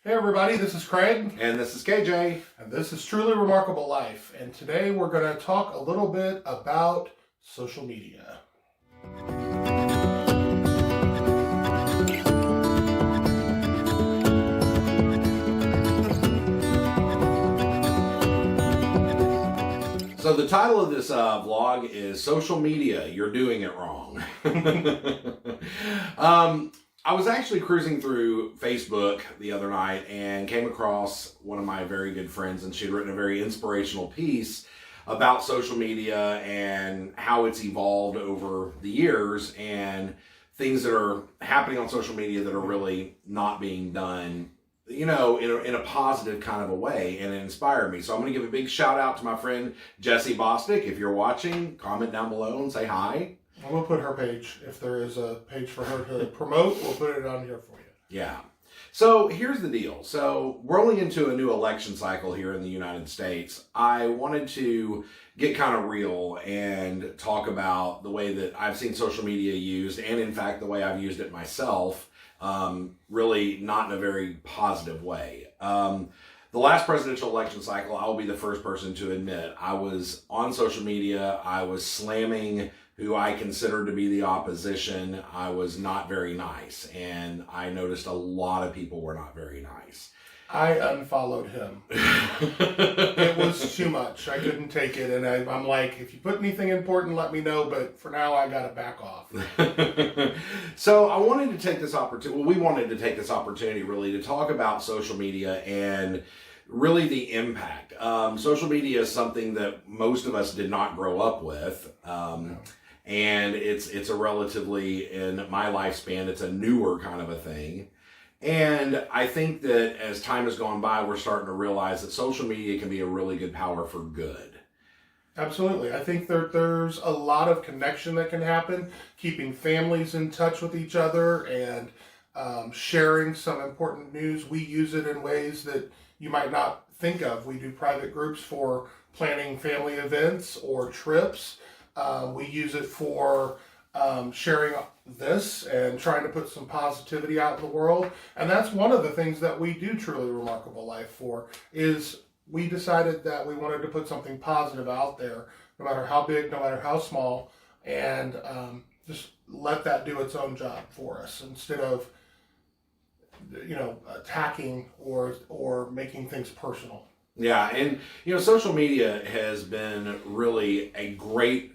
Hey everybody, this is Craig. And this is KJ. And this is Truly Remarkable Life. And today we're going to talk a little bit about social media. So the title of this vlog is Social Media, You're Doing It Wrong. I was actually cruising through Facebook the other night and came across one of my very good friends, and she'd written a very inspirational piece about social media and how it's evolved over the years and things that are happening on social media that are really not being done, you know, in a positive kind of a way, and it inspired me. So I'm going to give a big shout out to my friend Jessie Bostic. If you're watching, comment down below and say hi. We'll put her page, if there is a page for her to promote, we'll put it on here for you. Yeah. So here's the deal. So rolling into a new election cycle here in the United States, I wanted to get kind of real and talk about the way that I've seen social media used, and in fact the way I've used it myself, really not in a very positive way. The last presidential election cycle, I will be the first person to admit, I was on social media, I was slamming who I considered to be the opposition. I was not very nice, and I noticed a lot of people were not very nice. I unfollowed him. It was too much. I couldn't take it, and I'm like, if you put anything important, let me know, but for now, I got to back off. So I wanted to take this opportunity, we wanted to take this opportunity really to talk about social media and really the impact. Social media is something that most of us did not grow up with. And it's a relatively, in my lifespan, it's a newer kind of a thing. And I think that as time has gone by, we're starting to realize that social media can be a really good power for good. Absolutely. I think there's a lot of connection that can happen, keeping families in touch with each other and sharing some important news. We use it in ways that you might not think of. We do private groups for planning family events or trips. We use it for sharing this and trying to put some positivity out in the world. And that's one of the things that we do Truly Remarkable Life for, is we decided that we wanted to put something positive out there, no matter how big, no matter how small, and just let that do its own job for us instead of, you know, attacking or making things personal. Yeah, and you know, social media has been really a great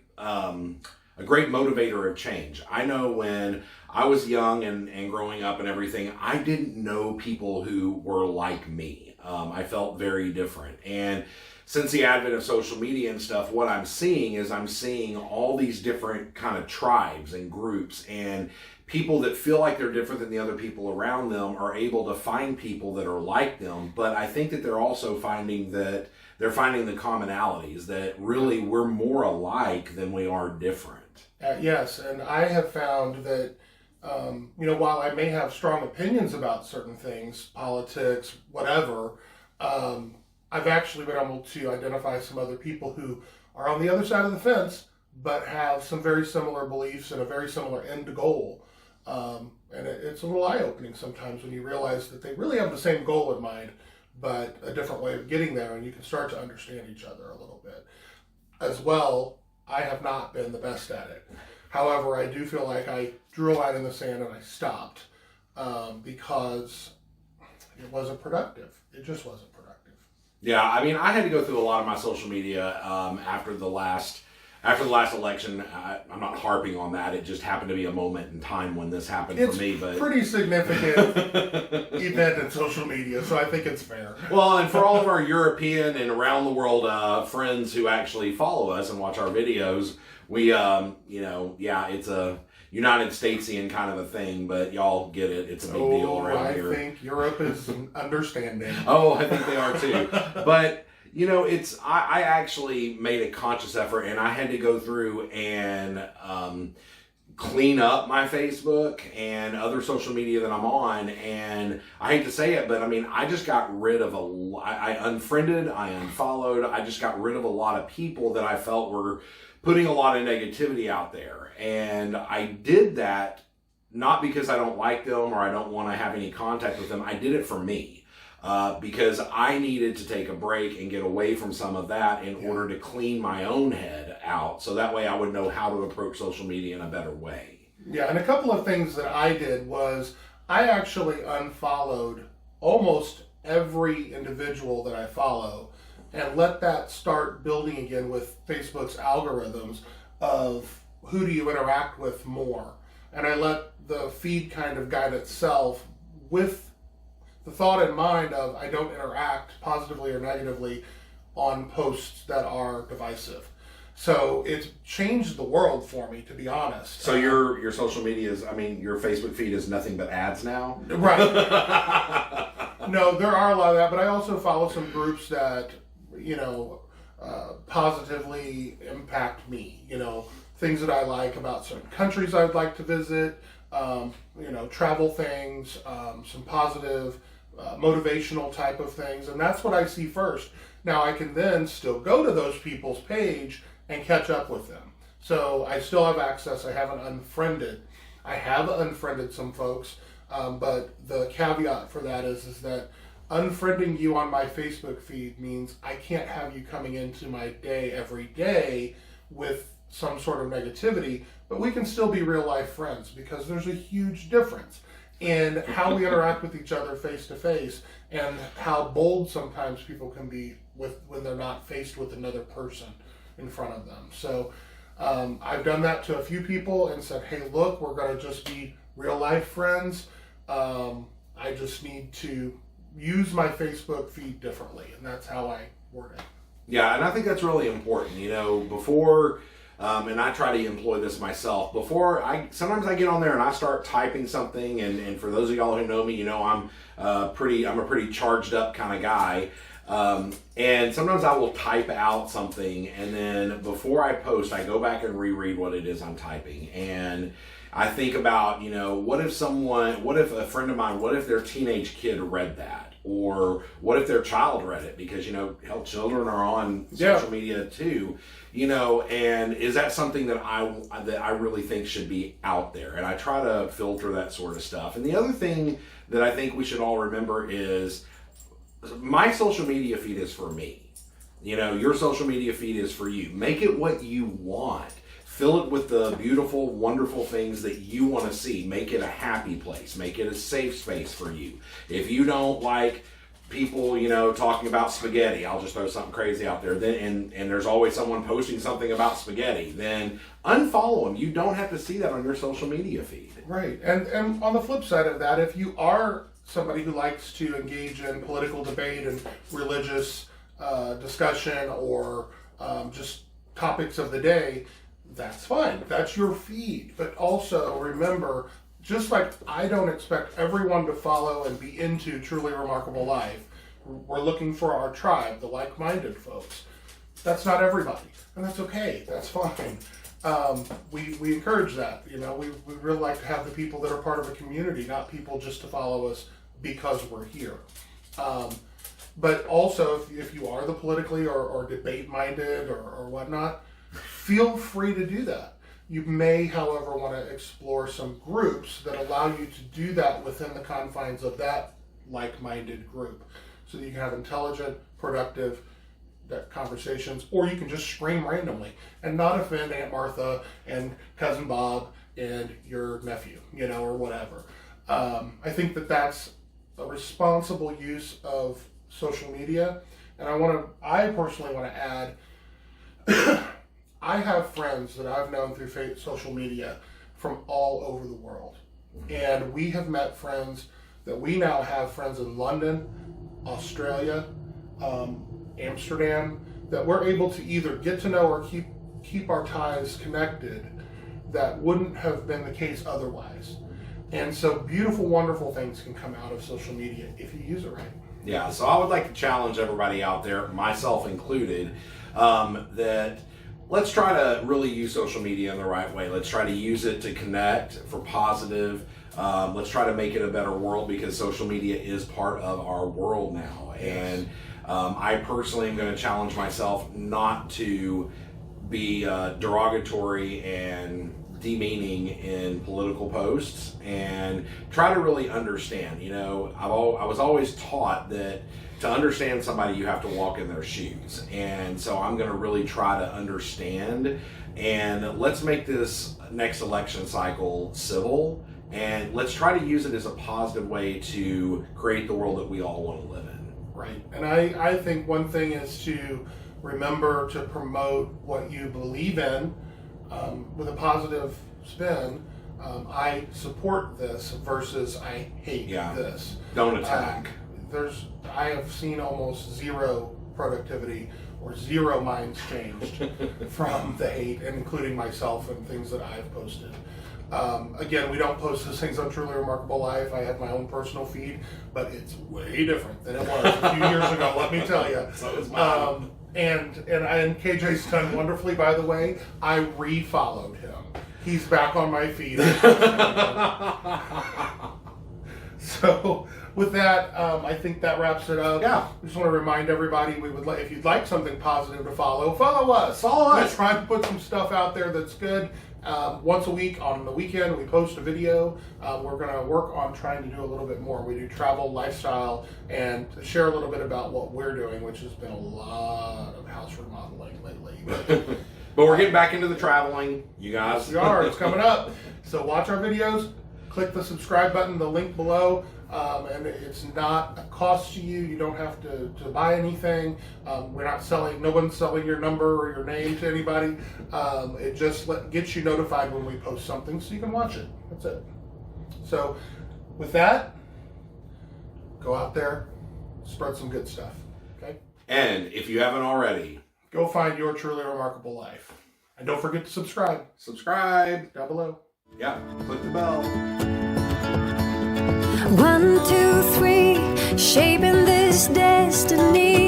motivator of change. I know when I was young and growing up and everything, I didn't know people who were like me. I felt very different. And since the advent of social media and stuff, what I'm seeing all these different kind of tribes and groups, and people that feel like they're different than the other people around them are able to find people that are like them. But I think that they're also finding the commonalities, that really we're more alike than we are different. Yes, and I have found that, you know, while I may have strong opinions about certain things, politics, whatever, I've actually been able to identify some other people who are on the other side of the fence, but have some very similar beliefs and a very similar end goal. And it's a little eye-opening sometimes when you realize that they really have the same goal in mind, but a different way of getting there, and you can start to understand each other a little bit. As well, I have not been the best at it. However, I do feel like I drew a line in the sand and I stopped because it wasn't productive. It just wasn't productive. Yeah, I mean, I had to go through a lot of my social media after the last election. I'm not harping on that. It just happened to be a moment in time when this happened for me. But pretty significant event in social media, so I think it's fair. Well, and for all of our European and around the world friends who actually follow us and watch our videos, we, you know, yeah, it's a United Statesian kind of a thing, but y'all get it. It's a big deal around here. I think Europe is understanding. Oh, I think they are too. But you know, I actually made a conscious effort, and I had to go through and clean up my Facebook and other social media that I'm on. And I hate to say it, but I mean, I just got rid of I unfriended, I unfollowed, I just got rid of a lot of people that I felt were putting a lot of negativity out there. And I did that not because I don't like them or I don't want to have any contact with them. I did it for me. because I needed to take a break and get away from some of that in order to clean my own head out. So that way I would know how to approach social media in a better way. Yeah, and a couple of things that I did was I actually unfollowed almost every individual that I follow and let that start building again with Facebook's algorithms of who do you interact with more. And I let the feed kind of guide itself with the thought in mind of I don't interact positively or negatively on posts that are divisive. So it's changed the world for me, to be honest. So your social media is, your Facebook feed is nothing but ads now? Right. No, there are a lot of that, but I also follow some groups that, positively impact me. Things that I like about certain countries I'd like to visit, travel things, some positive, motivational type of things, and that's what I see first. Now I can then still go to those people's page and catch up with them. So I still have access. I haven't unfriended. I have unfriended some folks, but the caveat for that is that unfriending you on my Facebook feed means I can't have you coming into my day every day with some sort of negativity, but we can still be real life friends because there's a huge difference in how we interact with each other face to face and how bold sometimes people can be when they're not faced with another person in front of them. So I've done that to a few people and said, hey, look, we're going to just be real life friends. I just need to use my Facebook feed differently, and that's how I word it. Yeah, and I think that's really important. Before, and I try to employ this myself, sometimes I get on there and I start typing something, and for those of y'all who know me, I'm a pretty charged up kind of guy. And sometimes I will type out something, and then before I post, I go back and reread what it is I'm typing. And I think about, what if a friend of mine, what if their teenage kid read that? Or what if their child read it? Because, hell, children are on social media too, and is that something that I really think should be out there? And I try to filter that sort of stuff. And the other thing that I think we should all remember is my social media feed is for me. Your social media feed is for you. Make it what you want. Fill it with the beautiful, wonderful things that you want to see. Make it a happy place. Make it a safe space for you. If you don't like people, talking about spaghetti, I'll just throw something crazy out there, then and there's always someone posting something about spaghetti, then unfollow them. You don't have to see that on your social media feed. Right. And on the flip side of that, if you are somebody who likes to engage in political debate and religious discussion or just topics of the day, that's fine. That's your feed. But also remember, just like I don't expect everyone to follow and be into Truly Remarkable Life, we're looking for our tribe, the like-minded folks. That's not everybody, and that's okay. That's fine. We encourage that. We really like to have the people that are part of a community, not people just to follow us because we're here. But also, if you are the politically or debate-minded or whatnot, feel free to do that. You may, however, want to explore some groups that allow you to do that within the confines of that like-minded group, so that you can have intelligent, productive conversations, or you can just scream randomly and not offend Aunt Martha and Cousin Bob and your nephew, or whatever. I think that's a responsible use of social media, and I personally want to add. I have friends that I've known through social media from all over the world. And we have met friends that we now have friends in London, Australia, Amsterdam, that we're able to either get to know or keep our ties connected that wouldn't have been the case otherwise. And so beautiful, wonderful things can come out of social media if you use it right. Yeah, so I would like to challenge everybody out there, myself included, that let's try to really use social media in the right way. Let's try to use it to connect for positive. Let's try to make it a better world, because social media is part of our world now. And I personally am going to challenge myself not to be derogatory and demeaning in political posts and try to really understand. You know, I was always taught that to understand somebody, you have to walk in their shoes. And so I'm going to really try to understand, and let's make this next election cycle civil, and let's try to use it as a positive way to create the world that we all want to live in. Right. And I think one thing is to remember to promote what you believe in with a positive spin. I support this versus I hate this. Don't attack. I have seen almost zero productivity or zero minds changed from the hate, and including myself and things that I've posted. Again, we don't post those things on Truly Remarkable Life. I have my own personal feed, but it's way different than it was a few years ago, let me tell you. So is mine. And KJ's done wonderfully, by the way. I re-followed him. He's back on my feed. So with that, I think that wraps it up. Yeah. We just want to remind everybody, if you'd like something positive to follow us. Follow us. Let's try and put some stuff out there that's good. Once a week on the weekend, we post a video. We're going to work on trying to do a little bit more. We do travel, lifestyle, and share a little bit about what we're doing, which has been a lot of house remodeling lately. But we're getting back into the traveling, you guys. We are. It's coming up. So watch our videos. Click the subscribe button, the link below. And it's not a cost to you. You don't have to buy anything. We're not selling, no one's selling your number or your name to anybody. It just gets you notified when we post something so you can watch it. That's it. So with that, go out there, spread some good stuff. Okay? And if you haven't already, go find your Truly Remarkable Life. And don't forget to subscribe. Subscribe Down below. Yeah, click the bell. 1, 2, 3, shaping this destiny.